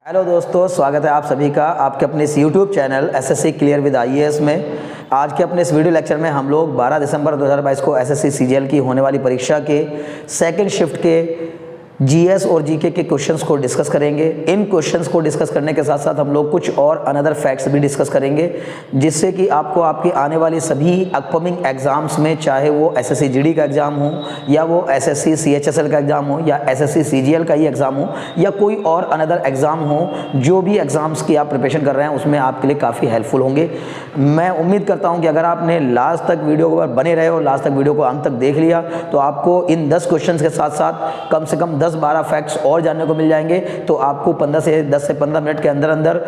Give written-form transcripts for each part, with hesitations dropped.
Hello दोस्तों, स्वागत है आप सभी का आपके अपने इस YouTube channel SSC clear with IAS में। आज के अपने इस वीडियो लेक्चर में हम लोग 12 दिसंबर 2022 को एसएससी सीजीएल की होने वाली परीक्षा के सेकंड शिफ्ट के जीएस और जीके के क्वेश्चंस को डिस्कस करेंगे। इन क्वेश्चंस को डिस्कस करने के साथ साथ हम लोग कुछ और अनदर फैक्ट्स भी डिस्कस करेंगे, जिससे कि आपको आपकी आने वाली सभी अपकमिंग एग्जाम्स में, चाहे वो एसएससी जीडी का एग्जाम हो या वो एसएससी सीएचएसएल का एग्जाम हो या एसएससी सीजीएल का ही एग्जाम हो या कोई और अनदर एग्जाम हो, जो भी एग्जाम्स की आप प्रिपरेशन कर रहे हैं उसमें आपके लिए काफ़ी हेल्पफुल होंगे। मैं उम्मीद करता हूँ कि अगर आपने लास्ट तक वीडियो के बने रहे और लास्ट तक वीडियो को अंत तक देख लिया तो आपको इन 10 क्वेश्चन के साथ साथ कम से कम 10-12 फैक्ट्स और जानने को मिल जाएंगे। तो आपको 10 से 15 मिनट के अंदर अंदर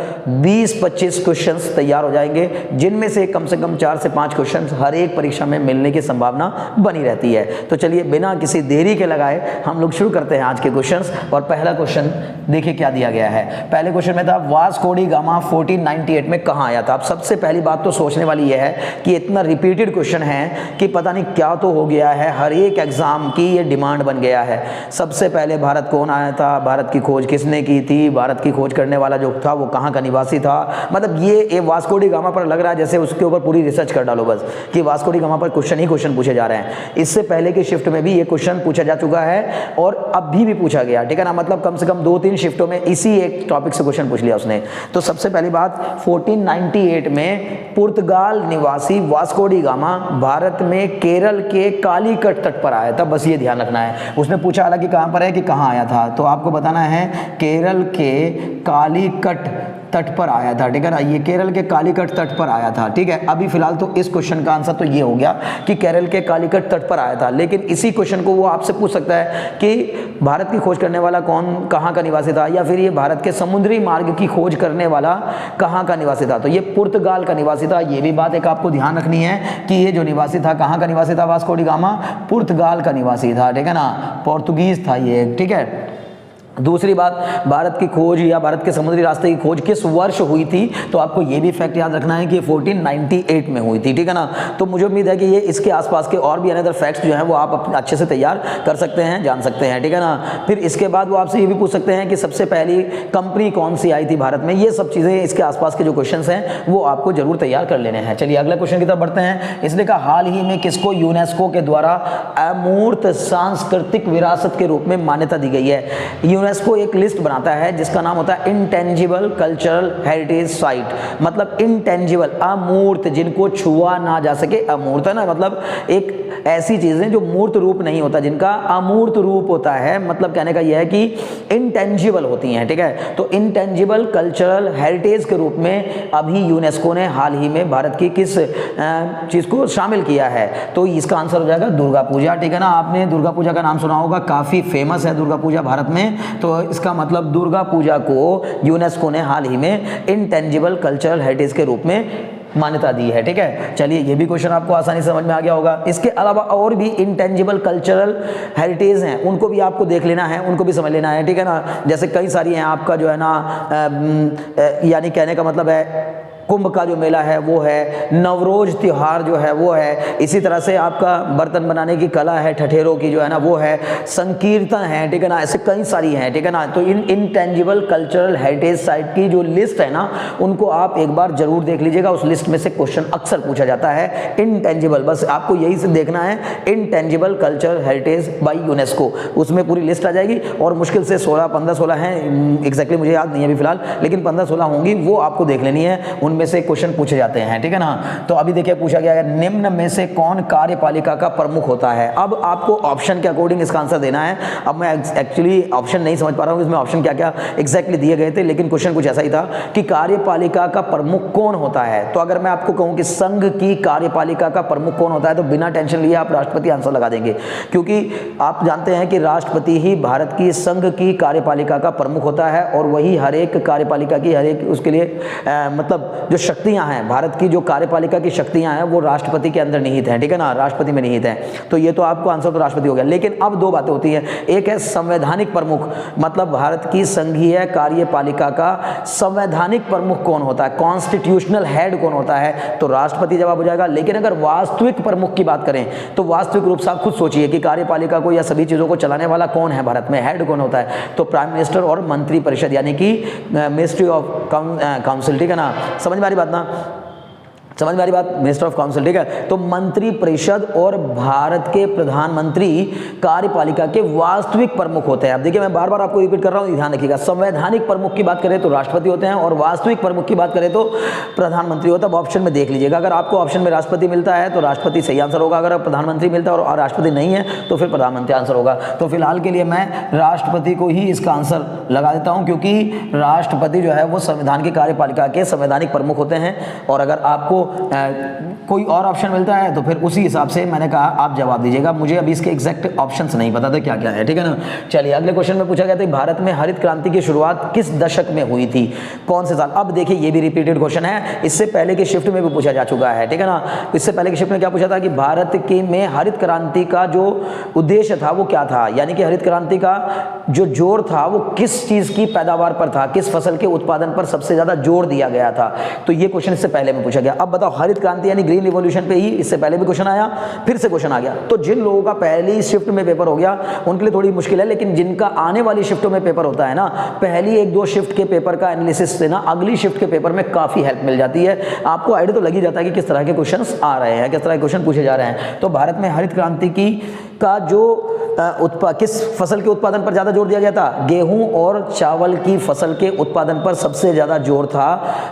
20-25 क्वेश्चंस तैयार हो जाएंगे, जिनमें से कम 4 से 5 क्वेश्चंस हर एक परीक्षा में मिलने की संभावना बनी रहती है। तो चलिए बिना किसी देरी के लगाए हम लोग शुरू करते हैं आज के क्वेश्चंस। और पहला क्वेश्चन देखिए क्या दिया गया है। पहले क्वेश्चन में था वास्को डी गामा 1498 में कहाँ आया था। अब सबसे पहली बात तो सोचने वाली यह है कि इतना रिपीटेड क्वेश्चन है कि पता नहीं क्या तो हो गया है, हर एक एग्जाम की ये डिमांड बन गया है। सबसे पहले भारत कौन आया था, भारत की खोज किसने की थी, भारत की खोज करने वाला जो था वो कहाँ का निवासी था। मतलब ये वास्को डी गामा पर लग रहा है जैसे उसके ऊपर पूरी रिसर्च कर डालो बस, कि वास्को डी गामा पर क्वेश्चन ही क्वेश्चन पूछे जा रहे हैं। इससे पहले की शिफ्ट में भी ये क्वेश्चन पूछा जा चुका है और अभी भी पूछा गया, ठीक है ना। मतलब कम से कम 2-3 शिफ्टों में इसी एक टॉपिक से क्वेश्चन पूछ लिया उसने। तो सबसे पहली बात, 1498 में पुर्तगाल निवासी वास्को डी गामा भारत में केरल के कालीकट तट पर आया था। बस ये ध्यान रखना है। उसने पूछा हालांकि कहाँ पर है कि कहाँ आया था, तो आपको बताना है केरल के कालीकट तट पर आया था, ठीक है ना। ये केरल के कालीकट तट पर आया था, ठीक है। अभी फिलहाल तो इस क्वेश्चन का आंसर तो ये हो गया कि केरल के कालीकट तट पर आया था, लेकिन इसी क्वेश्चन को वो आपसे पूछ सकता है कि भारत की खोज करने वाला कौन, कहाँ का निवासी था, या फिर ये भारत के समुद्री मार्ग की खोज करने वाला कहाँ का निवासी था। तो ये पुर्तगाल का निवासी था। ये भी बात एक आपको ध्यान रखनी है कि ये जो निवासी था कहाँ का निवासी था, वास्को डी गामा पुर्तगाल का निवासी था, ठीक है ना, पोर्तुगीज था ये, ठीक है। दूसरी बात, भारत की खोज या भारत के समुद्री रास्ते की खोज किस वर्ष हुई थी, तो आपको ये भी फैक्ट याद रखना है कि 1498 में हुई थी, ठीक है ना। तो मुझे उम्मीद है कि ये इसके आसपास के और भी अनदर फैक्ट्स जो हैं वो आप अच्छे से तैयार कर सकते हैं, जान सकते हैं, ठीक है ना। फिर इसके बाद वो आपसे ये भी पूछ सकते हैं कि सबसे पहली कंपनी कौन सी आई थी भारत में। ये सब चीज़ें इसके आसपास के जो क्वेश्चन हैं वो आपको जरूर तैयार कर लेने हैं। चलिए अगले क्वेश्चन की तरफ बढ़ते हैं। इसने कहा हाल ही में किसको यूनेस्को के द्वारा अमूर्त सांस्कृतिक विरासत के रूप में मान्यता दी गई है। यूनेस्को एक लिस्ट बनाता है जिसका नाम होता है इंटेंजिबल कल्चरल हेरिटेज साइट। मतलब इंटेंजिबल, अमूर्त, जिनको छुआ ना जा सके, अमूर्त है ना, मतलब एक ऐसी चीजें जो मूर्त रूप नहीं होता, जिनका अमूर्त रूप होता है। मतलब कहने का यह है कि इंटेंजिबल होती हैं, ठीक है। तो इंटेंजिबल कल्चरल हेरिटेज के रूप में अभी यूनेस्को ने हाल ही में भारत की किस चीज को शामिल किया है, तो इसका आंसर हो जाएगा दुर्गा पूजा, ठीक है ना। आपने दुर्गा पूजा का नाम सुना होगा, काफी फेमस है दुर्गा पूजा भारत में। तो इसका मतलब दुर्गा पूजा को यूनेस्को ने हाल ही में इंटेंजिबल कल्चरल हेरिटेज के रूप में मान्यता दी है, ठीक है। चलिए ये भी क्वेश्चन आपको आसानी से समझ में आ गया होगा। इसके अलावा और भी इंटेंजिबल कल्चरल हेरिटेज हैं, उनको भी आपको देख लेना है, उनको भी समझ लेना है, ठीक है ना। जैसे कई सारी हैं आपका जो है ना, यानी कहने का मतलब है कुंभ का जो मेला है वो है, नवरोज त्योहार जो है वो है, इसी तरह से आपका बर्तन बनाने की कला है, ठठेरों की जो है ना वो है, संकीर्तन है, ठीक है ना। ऐसे कई सारी हैं, ठीक है ना। तो इन इंटेंजिबल कल्चरल हेरिटेज साइट की जो लिस्ट है ना, उनको आप एक बार जरूर देख लीजिएगा। उस लिस्ट में से क्वेश्चन अक्सर पूछा जाता है इंटेंजिबल, बस आपको यही से देखना है, intangible cultural heritage by UNESCO, उसमें पूरी लिस्ट आ जाएगी। और मुश्किल से 15-16 हैं, एग्जैक्टली मुझे याद नहीं है अभी फिलहाल, लेकिन 15-16 होंगी, वो आपको देख लेनी है। में से क्वेश्चन पूछे जाते हैं, ठीक है ना। तो अभी देखिए पूछा गया है निम्न में से कौन कार्यपालिका का प्रमुख होता है। अब आपको ऑप्शन के अकॉर्डिंग इसका आंसर देना है। अब मैं एक्चुअली ऑप्शन नहीं समझ पा रहा हूं इसमें ऑप्शन क्या क्या एग्जैक्टली दिए गए थे, लेकिन क्वेश्चन कुछ ऐसा ही था कि कार्यपालिका का प्रमुख कौन होता है। तो अगर मैं आपको कहूं कि संघ की कार्यपालिका का प्रमुख कौन होता है, तो बिना टेंशन लिए आप राष्ट्रपति आंसर लगा देंगे, क्योंकि आप जानते हैं कि राष्ट्रपति ही भारत की संघ की कार्यपालिका का प्रमुख होता है और वही हर एक कार्यपालिका की हर एक उसके लिए मतलब जो शक्तियां हैं, भारत की जो कार्यपालिका की शक्तियां हैं वो राष्ट्रपति के अंदर निहित हैं, ठीक है ना, राष्ट्रपति में निहित है। तो ये तो आपको आंसर तो राष्ट्रपति हो गया। लेकिन अब दो बातें होती हैं, एक है संवैधानिक प्रमुख, मतलब भारत की संघीय कार्यपालिका का संवैधानिक प्रमुख कौन होता है, कॉन्स्टिट्यूशनल हेड कौन होता है, तो राष्ट्रपति जवाब हो जाएगा। लेकिन अगर वास्तविक प्रमुख की बात करें तो वास्तविक रूप से आप खुद सोचिए कि कार्यपालिका को या सभी चीजों को चलाने वाला कौन है, भारत में हेड कौन होता है, तो प्राइम मिनिस्टर और मंत्री परिषद यानी कि मिनिस्ट्री ऑफ काउंसिल, ठीक है ना, समझ में आ रही बात ना, समझ में आ रही बात, मिनिस्टर ऑफ काउंसिल, ठीक है। तो मंत्री परिषद और भारत के प्रधानमंत्री कार्यपालिका के वास्तविक प्रमुख होते हैं। अब देखिए मैं बार बार आपको रिपीट कर रहा हूं, ध्यान रखिएगा, संवैधानिक प्रमुख की बात करें तो राष्ट्रपति होते हैं और वास्तविक प्रमुख की बात करें तो प्रधानमंत्री होता है। अब ऑप्शन में देख लीजिएगा, अगर आपको ऑप्शन में राष्ट्रपति मिलता है तो राष्ट्रपति सही आंसर होगा, अगर प्रधानमंत्री मिलता है और राष्ट्रपति नहीं है तो फिर प्रधानमंत्री आंसर होगा। तो फिलहाल के लिए मैं राष्ट्रपति को ही इसका आंसर लगा देता हूं, क्योंकि राष्ट्रपति जो है वो संविधान की कार्यपालिका के संवैधानिक प्रमुख होते हैं। और अगर आपको कोई और ऑप्शन मिलता है तो फिर उसी हिसाब से मैंने कहा आप जवाब दीजिएगा। मुझे अभी इसके एग्जैक्ट ऑप्शंस नहीं पता था क्या क्या है, ठीक है ना। चलिए अगले क्वेश्चन में पूछा गया था भारत में हरित क्रांति की शुरुआत किस दशक में हुई थी, कौन से साल। अब देखिए ये भी रिपीटेड क्वेश्चन है, इससे पहले के शिफ्ट में भी पूछा जा चुका है, ठीक है ना। इससे पहले के शिफ्ट में क्या पूछा था कि भारत के में हरित क्रांति का जो उद्देश्य था वो क्या था, यानी कि हरित क्रांति का जो जोर था वो किस चीज की पैदावार पर था, किस फसल के उत्पादन पर सबसे ज्यादा जोर दिया गया था। तो ये क्वेश्चन इससे पहले में पूछा गया। अब बताओ हरित क्रांति यानी ग्रीन रिवॉल्यूशन पे ही इससे पहले भी क्वेश्चन आया, फिर से क्वेश्चन आ गया। तो जिन लोगों का पहली शिफ्ट में पेपर हो गया उनके लिए थोड़ी मुश्किल है, लेकिन जिनका आने वाली शिफ्टों में पेपर होता है ना, पहली एक दो शिफ्ट के पेपर का एनालिसिस से ना अगली शिफ्ट के पेपर में काफी हेल्प मिल जाती है। आपको आइडिया तो लग ही जाता है कि किस तरह के क्वेश्चन आ रहे हैं, किस तरह के क्वेश्चन पूछे जा रहे हैं। तो भारत में हरित क्रांति की का जो किस फसल के उत्पादन पर ज्यादा जोर दिया गया था, गेहूं और चावल की फसल के उत्पादन पर सबसे ज्यादा जोर था।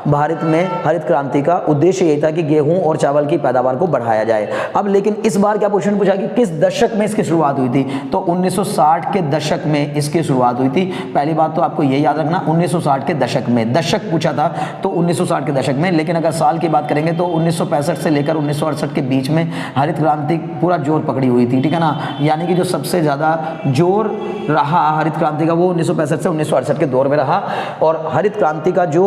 भारत में हरित क्रांति का उद्देश्य यही था कि गेहूं और चावल की पैदावार को बढ़ाया जाए। अब लेकिन इस बार क्या क्वेश्चन पूछा कि किस दशक में इसकी शुरुआत हुई थी, तो 1960 के दशक में इसकी शुरुआत हुई थी। पहली बात तो आपको ये याद रखना 1960 के दशक में, दशक पूछा था तो 1960 के दशक में। लेकिन अगर साल की बात करेंगे तो 1965 से लेकर 1968 के बीच में हरित क्रांति पूरा जोर पकड़ी हुई थी, ठीक है ना। यानी कि जो सबसे ज्यादा जोर रहा हरित क्रांति का वो 1965 से 1968 के दौर में रहा। और हरित क्रांति का जो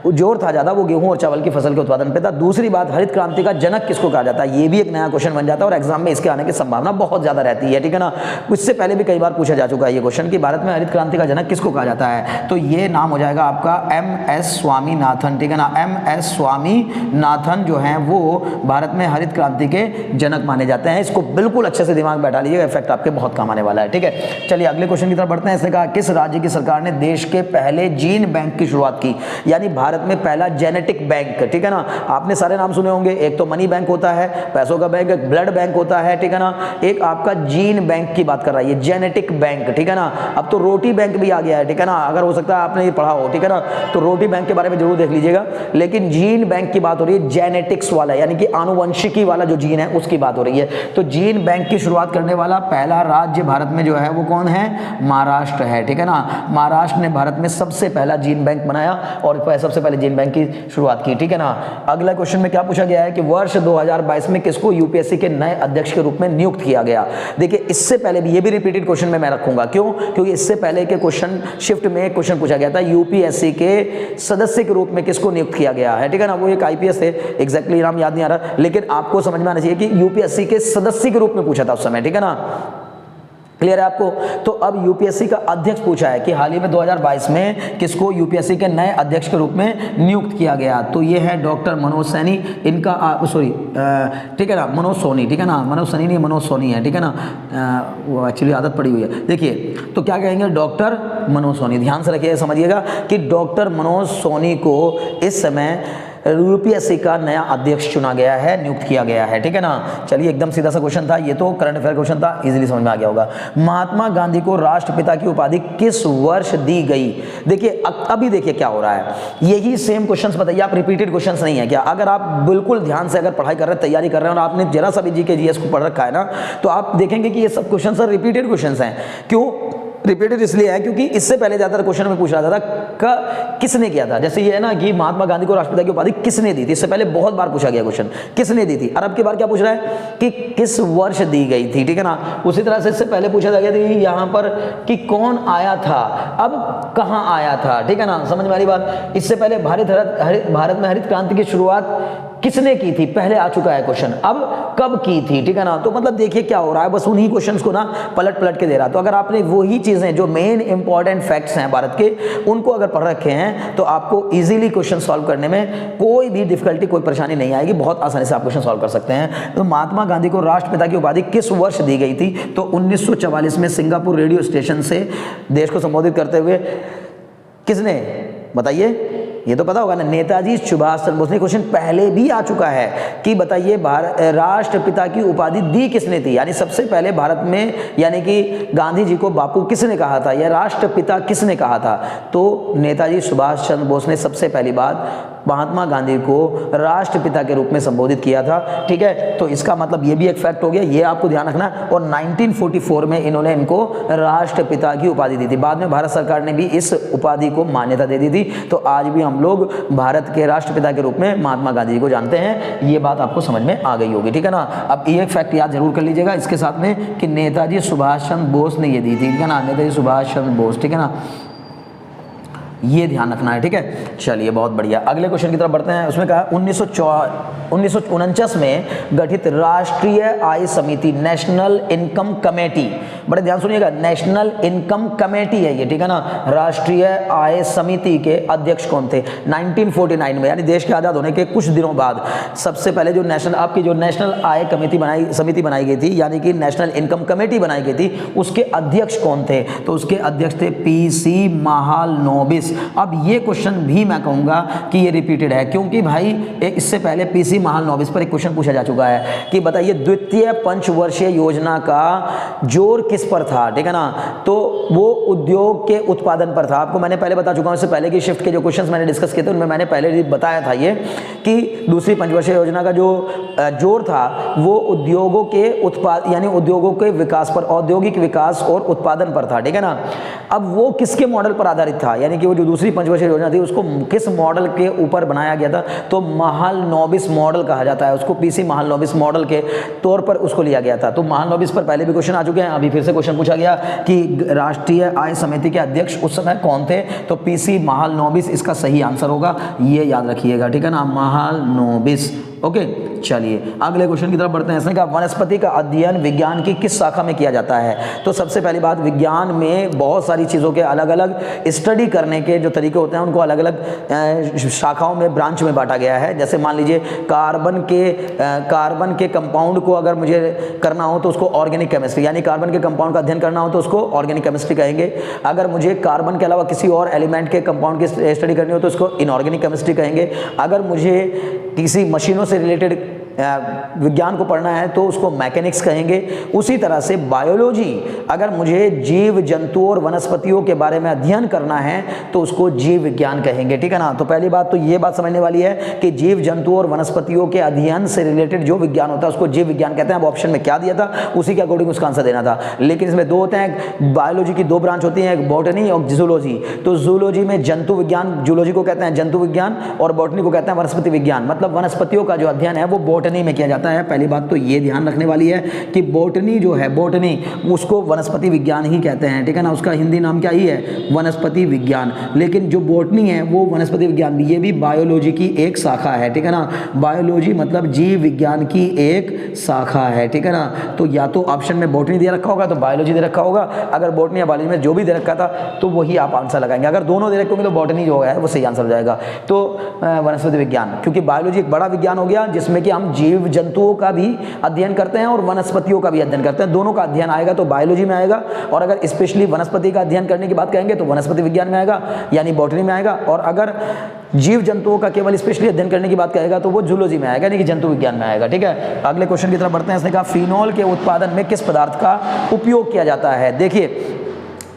जोर था ज्यादा वो गेहूं और चावल की फसल के उत्पादन पे था। दूसरी बात, हरित क्रांति का जनक किसको कहा जाता है, ये भी एक नया क्वेश्चन बन जाता है और एग्जाम में इसके आने की संभावना बहुत ज्यादा रहती है, ठीक है ना। इससे पहले भी कई बार पूछा जा चुका है ये क्वेश्चन कि भारत में हरित क्रांति का जनक किसको कहा जाता है, तो ये नाम हो जाएगा आपका MS स्वामीनाथन, ठीक है ना। MS स्वामीनाथन जो है वो भारत में हरित क्रांति के जनक माने जाते हैं। इसको बिल्कुल अच्छे से दिमाग में बैठा लीजिएगा, इफेक्ट आपके बहुत काम आने वाला है, ठीक है। चलिए अगले क्वेश्चन की तरफ बढ़ते हैं। इसने कहा किस राज्य की सरकार ने देश के पहले जीन बैंक की शुरुआत की, यानी भारत में पहला जेनेटिक बैंक, ठीक है ना। आपने सारे नाम सुने होंगे, एक तो मनी बैंक होता है, पैसों का बैंक, एक ब्लड बैंक होता है, ठीक है ना। एक आपका जीन बैंक की बात कर रहा है, ये जेनेटिक बैंक, ठीक है ना। अब तो रोटी बैंक भी आ गया है, ठीक है ना, अगर हो सकता है आपने ये पढ़ा हो, ठीक है ना। तो रोटी बैंक के बारे में जरूर देख लीजिएगा। लेकिन जीन बैंक की बात हो रही है, जेनेटिक्स वाला, यानी कि आनुवंशिकी वाला जो जीन है उसकी बात हो रही है। तो जीन बैंक की शुरुआत करने वाला पहला राज्य भारत में जो है वो कौन है, महाराष्ट्र है, ठीक है ना। महाराष्ट्र ने भारत में सबसे पहला जीन बैंक बनाया और सबसे पहले जीन बैंक की शुरुआत की, ठीक है ना। अगला क्वेश्चन में क्या पूछा गया है कि वर्ष 2022 में किसको यूपीएससी के नए अध्यक्ष के रूप में नियुक्त किया गया। देखिए इससे पहले भी ये भी रिपीटेड क्वेश्चन में मैं रखूंगा, क्यों, क्योंकि इससे पहले के क्वेश्चन शिफ्ट में एक क्वेश्चन पूछा गया था यूपीएससी के सदस्य के रूप में किसको नियुक्त किया गया है, ठीक है ना। वो एक आईपीएस थे, एग्जैक्टली नाम याद नहीं आ रहा, लेकिन आपको समझ में आना चाहिए कि यूपीएससी के सदस्य के रूप में पूछा था उस समय, ठीक है ना। क्लियर है आपको। तो अब यूपीएससी का अध्यक्ष पूछा है कि हाल ही में 2022 में किसको यूपीएससी के नए अध्यक्ष के रूप में नियुक्त किया गया, तो ये है डॉक्टर मनोज सैनी। इनका ठीक है ना, मनोज सोनी, ठीक है ना, मनोज सैनी नहीं, मनोज सोनी है, ठीक है ना। वो एक्चुअली आदत पड़ी हुई है। देखिए तो क्या कहेंगे, डॉक्टर मनोज सोनी। ध्यान से रखिएगा, समझिएगा कि डॉक्टर मनोज सोनी को इस समय यूपीएससी का नया अध्यक्ष चुना गया है, नियुक्त किया गया है, ठीक है ना। चलिए एकदम सीधा सा क्वेश्चन था, ये तो करंट अफेयर क्वेश्चन था, इजीली समझ में आ गया होगा। महात्मा गांधी को राष्ट्रपिता की उपाधि किस वर्ष दी गई। देखिए अभी देखिए क्या हो रहा है, यही सेम क्वेश्चंस बताइए आप, रिपीटेड क्वेश्चंस नहीं है क्या। अगर आप बिल्कुल ध्यान से अगर पढ़ाई कर रहे हैं, तैयारी कर रहे हैं और आपने जरा सा भी जीके जीएस को पढ़ रखा है ना, तो आप देखेंगे कि ये सब क्वेश्चन रिपीटेड क्वेश्चन हैं। क्यों, रिपीटेड इसलिए है क्योंकि इससे पहले ज़्यादातर क्वेश्चन में पूछ रहा था किसने किया था। जैसे ये है ना कि महात्मा गांधी को राष्ट्रपिता की उपाधि किसने दी थी, इससे पहले बहुत बार पूछा गया क्वेश्चन किसने दी थी। और अब की बार क्या पूछ रहा है कि किस वर्ष दी गई थी, ठीक है ना। उसी तरह से इससे पहले पूछा गया था यहाँ पर कि कौन आया था, अब कहाँ आया था, ठीक है ना, समझ में आ रही बात। इससे पहले भारत में हरित क्रांति की शुरुआत किसने की थी, पहले आ चुका है क्वेश्चन, अब कब की थी, ठीक है ना। तो मतलब देखिए क्या हो रहा है, बस उन्हीं क्वेश्चंस को ना पलट पलट के दे रहा। तो अगर आपने वही चीजें जो मेन इंपॉर्टेंट फैक्ट्स हैं भारत के, उनको अगर पढ़ रखे हैं तो आपको इजीली क्वेश्चन सॉल्व करने में कोई भी डिफिकल्टी, कोई परेशानी नहीं आएगी, बहुत आसानी से आप क्वेश्चन सॉल्व कर सकते हैं। तो महात्मा गांधी को राष्ट्रपिता की उपाधि किस वर्ष दी गई थी, तो 1944 में सिंगापुर रेडियो स्टेशन से देश को संबोधित करते हुए किसने, बताइए, ये तो पता होगा ना, नेताजी सुभाष चंद्र बोस ने। क्वेश्चन पहले भी आ चुका है कि बताइए राष्ट्रपिता की उपाधि दी किसने थी, यानी सबसे पहले भारत में, यानी कि गांधी जी को बापू किसने कहा था या राष्ट्रपिता किसने कहा था, तो नेताजी सुभाष चंद्र बोस ने सबसे पहली बात महात्मा गांधी को राष्ट्रपिता के रूप में संबोधित किया था, ठीक है। तो इसका मतलब ये भी एक फैक्ट हो गया, ये आपको ध्यान रखना। और 1944 में इन्होंने इनको राष्ट्रपिता की उपाधि दी थी। बाद में भारत सरकार ने भी इस उपाधि को मान्यता दे दी थी। तो आज भी हम लोग भारत के राष्ट्रपिता के रूप में महात्मा गांधी जी को जानते हैं। ये बात आपको समझ में आ गई होगी, ठीक है ना। अब ये एक फैक्ट याद जरूर कर लीजिएगा इसके साथ में कि नेताजी सुभाष चंद्र बोस ने ये दी थी, ठीक है ना, नेताजी सुभाष चंद्र बोस, ठीक है ना, ये ध्यान रखना है, ठीक है। चलिए बहुत बढ़िया, अगले क्वेश्चन की तरफ बढ़ते हैं। उसमें कहा 1949 में गठित राष्ट्रीय आय समिति, नेशनल इनकम कमेटी, बड़े ध्यान सुनिएगा, नेशनल इनकम कमेटी है ये, ठीक है ना। राष्ट्रीय आय समिति के अध्यक्ष कौन थे 1949 में, यानी देश के आज़ाद होने के कुछ दिनों बाद सबसे पहले जो नेशनल आय समिति बनाई गई थी, यानी कि नेशनल इनकम कमेटी बनाई गई थी, उसके अध्यक्ष कौन थे, तो उसके अध्यक्ष थे पीसी महालनोबिस। अब ये क्वेश्चन भी मैं कहूंगा कि ये रिपीटेड है, क्योंकि भाई इससे पहले पीसी महालनोबिस पर एक क्वेश्चन पूछा जा चुका है कि बताइए द्वितीय पंचवर्षीय योजना का जोर किस पर था, ठीक है ना। तो वो उद्योग के उत्पादन पर था। आपको मैंने पहले बता चुका हूं, इससे पहले की शिफ्ट के जो क्वेश्चंस मैंने डिस्कस किए थे उनमें मैंने पहले बताया था ये कि दूसरी पंचवर्षीय योजना का जो जोर था वो उद्योगों के उत्पाद, यानी उद्योगों के विकास पर, औद्योगिक विकास और उत्पादन पर था, ठीक है ना। अब वो किसके मॉडल पर आधारित था, यानी कि वो जो दूसरी पंचवर्षीय योजना थी उसको किस मॉडल के ऊपर बनाया गया था, तो महालनोबिस मॉडल कहा जाता है उसको, पीसी महालनोबिस मॉडल के तौर पर उसको लिया गया था। तो महालनोबिस पर पहले भी क्वेश्चन आ चुके हैं, अभी फिर से क्वेश्चन पूछा गया कि राष्ट्रीय आय समिति के अध्यक्ष उस समय कौन थे, तो पीसी महालनोबिस इसका सही आंसर होगा, ये याद रखिएगा, ठीक है ना, महालनोबिस। ओके, चलिए अगले क्वेश्चन की तरफ बढ़ते हैं। इसने कहा वनस्पति का अध्ययन विज्ञान की किस शाखा में किया जाता है, तो सबसे पहली बात, विज्ञान में बहुत सारी चीज़ों के अलग अलग स्टडी करने के जो तरीके होते हैं उनको अलग अलग शाखाओं में, ब्रांच में बांटा गया है। जैसे मान लीजिए कार्बन के कंपाउंड को अगर मुझे करना हो तो उसको ऑर्गेनिक केमिस्ट्री, यानी कार्बन के कंपाउंड का अध्ययन करना हो तो उसको ऑर्गेनिक केमिस्ट्री कहेंगे। अगर मुझे कार्बन के अलावा किसी और एलिमेंट के कंपाउंड की स्टडी करनी हो तो उसको इनऑर्गेनिक केमिस्ट्री कहेंगे। अगर मुझे किसी मशीनों से रिलेटेड विज्ञान को पढ़ना है तो उसको मैकेनिक्स कहेंगे। उसी तरह से बायोलॉजी, अगर मुझे जीव जंतुओं और वनस्पतियों के बारे में अध्ययन करना है तो उसको जीव विज्ञान कहेंगे, ठीक है ना। तो पहली बात तो ये बात समझने वाली है कि जीव जंतुओं और वनस्पतियों के अध्ययन से रिलेटेड जो विज्ञान होता है उसको जीव विज्ञान कहते हैं। अब ऑप्शन में क्या दिया था उसी के अकॉर्डिंग उसका आंसर देना था, लेकिन इसमें दो होते हैं, बायोलॉजी की दो ब्रांच होती हैं, एक बॉटनी और जूलॉजी। तो जूलॉजी में जंतु विज्ञान, जूलॉजी को कहते हैं जंतु विज्ञान, और बॉटनी को कहते हैं वनस्पति विज्ञान। मतलब वनस्पतियों का जो अध्ययन है वो बॉटनी में किया जाता है। पहली बात तो ये ध्यान रखने वाली है कि बॉटनी जो है, बॉटनी उसको वनस्पति विज्ञान ही कहते हैं, ठीक है ना, उसका हिंदी नाम क्या ही है, वनस्पति विज्ञान। लेकिन जो बॉटनी है वो वनस्पति विज्ञान, ये भी बायोलॉजी की एक शाखा है, ठीक है ना। बायोलॉजी मतलब जीव विज्ञान की एक शाखा है, ठीक है ना। तो या तो ऑप्शन में बॉटनी दे रखा होगा तो बायोलॉजी दे रखा होगा, अगर बॉटनी या बायोलॉजी में जो भी दे रखा था तो वही आप आंसर लगाएंगे। अगर दोनों दे रखे होंगे तो बॉटनी जो है वो सही आंसर हो जाएगा। तो वनस्पति विज्ञान, क्योंकि बायोलॉजी एक बड़ा विज्ञान हो गया जिसमें कि हम जीव जंतुओं का भी अध्ययन करते हैं और वनस्पतियों का भी अध्ययन करते हैं, दोनों का अध्ययन आएगा तो बायोलॉजी में आएगा। और अगर स्पेशली वनस्पति का अध्ययन करने की बात कहेंगे तो वनस्पति विज्ञान में आएगा, यानी बॉटनी में आएगा। और अगर जीव जंतुओं का केवल स्पेशली अध्ययन करने की बात कहेगा तो वो जूलॉजी में आएगा, यानी कि जंतु विज्ञान में आएगा, ठीक है। अगले क्वेश्चन की तरफ बढ़ते हैं। इसने कहा फिनॉल के उत्पादन में किस पदार्थ का उपयोग किया जाता है। देखिए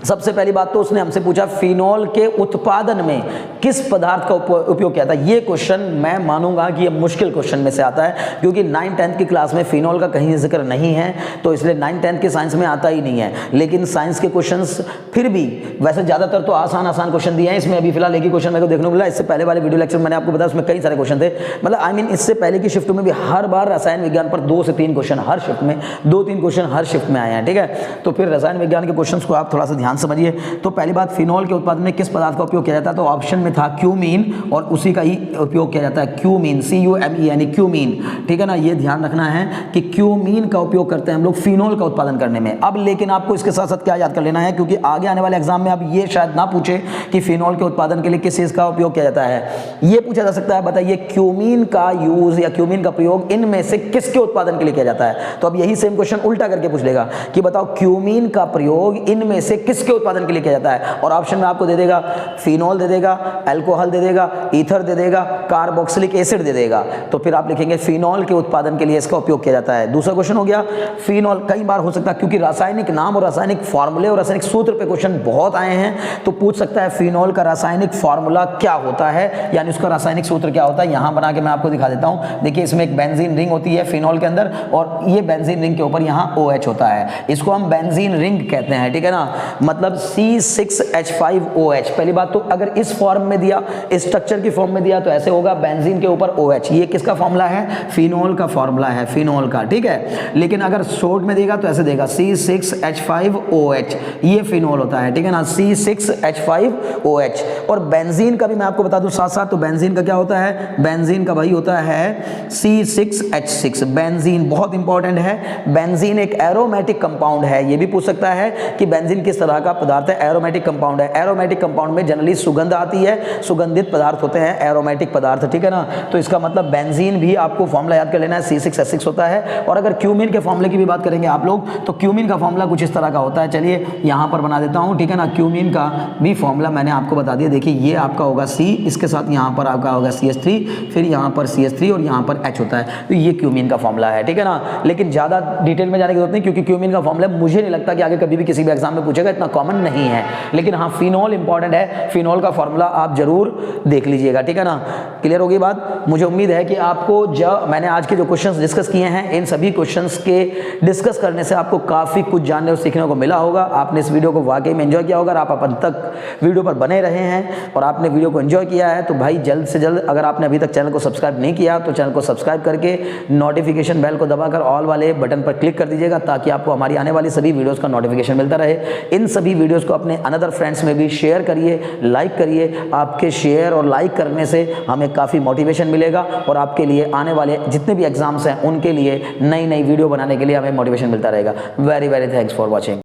सबसे पहली बात तो उसने हमसे पूछा फिनॉल के उत्पादन में किस पदार्थ का उपयोग किया था। ये क्वेश्चन मैं मानूंगा कि ये मुश्किल क्वेश्चन में से आता है, क्योंकि 9th-10th की क्लास में फिनॉल का कहीं जिक्र नहीं है, तो इसलिए 9th-10th के साइंस में आता ही नहीं है। लेकिन साइंस के क्वेश्चंस फिर भी वैसे ज़्यादातर तो आसान क्वेश्चन दिए हैं। इसमें अभी फिलहाल एक ही क्वेश्चन मेरे को देखने को मिला। इससे पहले वाले वीडियो लेक्चर मैंने आपको बताया उसमें कई सारे क्वेश्चन थे, मतलब इससे पहले की शिफ्ट में भी हर बार रसायन विज्ञान पर 2 से 3 क्वेश्चन हर शिफ्ट में, 2-3 क्वेश्चन हर शिफ्ट में आए हैं, ठीक है। तो फिर रसायन विज्ञान के क्वेश्चंस को आप थोड़ा सा ध्यान समझिए। तो पहली बात, फिनॉल के उत्पादन में किस पदार्थ का उपयोग किया जाता है, तो ऑप्शन में था क्यूमीन, और उसी का ही उपयोग किया जाता है क्यूमीन, CUME यानी क्यूमीन, ठीक है ना। ये ध्यान रखना है कि क्यूमीन का उपयोग करते हैं हम लोग फिनॉल का उत्पादन करने में। अब लेकिन आपको इसके साथ साथ क्या याद कर लेना है, क्योंकि आगे आने वाले एग्जाम में अब ये शायद ना पूछे कि फिनॉल के उत्पादन के लिए किस चीज का उपयोग किया जाता है। ये पूछा जा सकता है, बताइए क्यूमीन का यूज या क्यूमीन का प्रयोग इनमें से किसके उत्पादन के लिए किया जाता है। तो अब यही सेम क्वेश्चन उल्टा करके पूछ लेगा कि बताओ क्यूमीन का प्रयोग इनमें से किसके उत्पादन के लिए किया जाता है, और ऑप्शन में आपको दे देगा फिनॉल दे देगा, अल्कोहल दे देगा, ईथर दे देगा, कार्बोक्सिलिक एसिड दे देगा। तो फिर आप लिखेंगे फिनॉल के उत्पादन के लिए इसका उपयोग किया जाता है। दूसरा क्वेश्चन हो गया फिनॉल, कई बार हो सकता है क्योंकि रासायनिक नाम और रासायनिक फॉर्मूले और रासायनिक सूत्र पे क्वेश्चन बहुत आए हैं, तो पूछ सकता है फिनॉल का रासायनिक फॉर्मूला क्या होता है, यानी उसका रासायनिक सूत्र क्या होता है। यहां बना के मैं आपको दिखा देता हूं। देखिए इसमें एक बेंजीन रिंग होती है फिनॉल के अंदर, और ये बेंजीन रिंग के ऊपर यहां OH होता है, इसको हम बेंजीन रिंग कहते हैं, ठीक है ना, मतलब C6H5OH। पहली बात तो अगर इस फॉर्म में दिया, इस स्ट्रक्चर की फॉर्म में दिया तो ऐसे होगा बेंजीन के ऊपर OH। ये किसका फॉर्मूला है, फिनॉल का फॉर्मूला है, फिनॉल का, ठीक है। लेकिन अगर शॉर्ट में देगा तो ऐसे देगा C6H5OH, ये फिनॉल होता है, ठीक है ना, C6H5OH। और बेंजीन का भी मैं आपको बता दूं साथ साथ, तो बेंजीन का क्या होता है, बेंजीन का भाई होता है C6H6। बेंजीन बहुत इंपॉर्टेंट है, बेंजीन एक एरोमेटिक कंपाउंड है। ये भी पूछ सकता है कि बेंजीन किस तरह का पदार्थ है, एरोमेटिक कंपाउंड है। एरोमेटिक कंपाउंड में जनरली सुगंध आती है, सुगंधित पदार्थ होते हैं एरोमेटिक पदार्थ, ठीक है ना। तो इसका मतलब बेंजीन भी आपको फॉर्मूला याद कर लेना है, C6H6 होता है। और अगर क्यूमीन के फॉर्मूले की भी बात करेंगे आप लोग, तो क्यूमीन का फॉर्मूला कुछ इस तरह का होता है, चलिए यहां पर बना देता हूं, ठीक है ना। क्यूमीन का भी फॉर्मूला मैंने आपको बता दिया। देखिए ये आपका होगा C, इसके साथ यहां पर आपका होगा CH3, फिर यहां पर CH3 और यहां पर H होता है, तो ये क्यूमीन का फॉर्मूला है, ठीक है ना। लेकिन ज्यादा डिटेल में जाने की जरूरत नहीं, क्योंकि क्यूमीन का फॉर्मूला मुझे नहीं लगता कि आगे कभी भी किसी भी एग्जाम में पूछेगा, इतना कॉमन नहीं है। लेकिन हाँ फिनॉल इंपॉर्टेंट है, फिनॉल का फॉर्मूला आप जरूर देख लीजिएगा, ठीक है ना। क्लियर होगी बात। मुझे उम्मीद है कि आपको जब मैंने आज के जो क्वेश्चंस डिस्कस किए हैं, इन सभी क्वेश्चंस के डिस्कस करने से आपको काफी कुछ जानने और सीखने को मिला होगा। आपने इस वीडियो को वाकई में एंजॉय किया होगा, आप अपन तक वीडियो पर बने रहे हैं और आपने वीडियो को एंजॉय किया है, तो भाई जल्द से जल्द, अगर आपने अभी तक चैनल को सब्सक्राइब नहीं किया तो चैनल को सब्सक्राइब करके नोटिफिकेशन बेल को दबाकर ऑल वाले बटन पर क्लिक कर दीजिएगा, ताकि आपको हमारी आने वाली सभी वीडियोस का नोटिफिकेशन मिलता रहे। इन सभी वीडियोस को अपने अनदर फ्रेंड्स में भी शेयर करिए, लाइक करिए। आपके शेयर और लाइक करने से हमें काफ़ी मोटिवेशन मिलेगा और आपके लिए आने वाले जितने भी एग्जाम्स हैं उनके लिए नई नई वीडियो बनाने के लिए हमें मोटिवेशन मिलता रहेगा। Very very thanks for watching.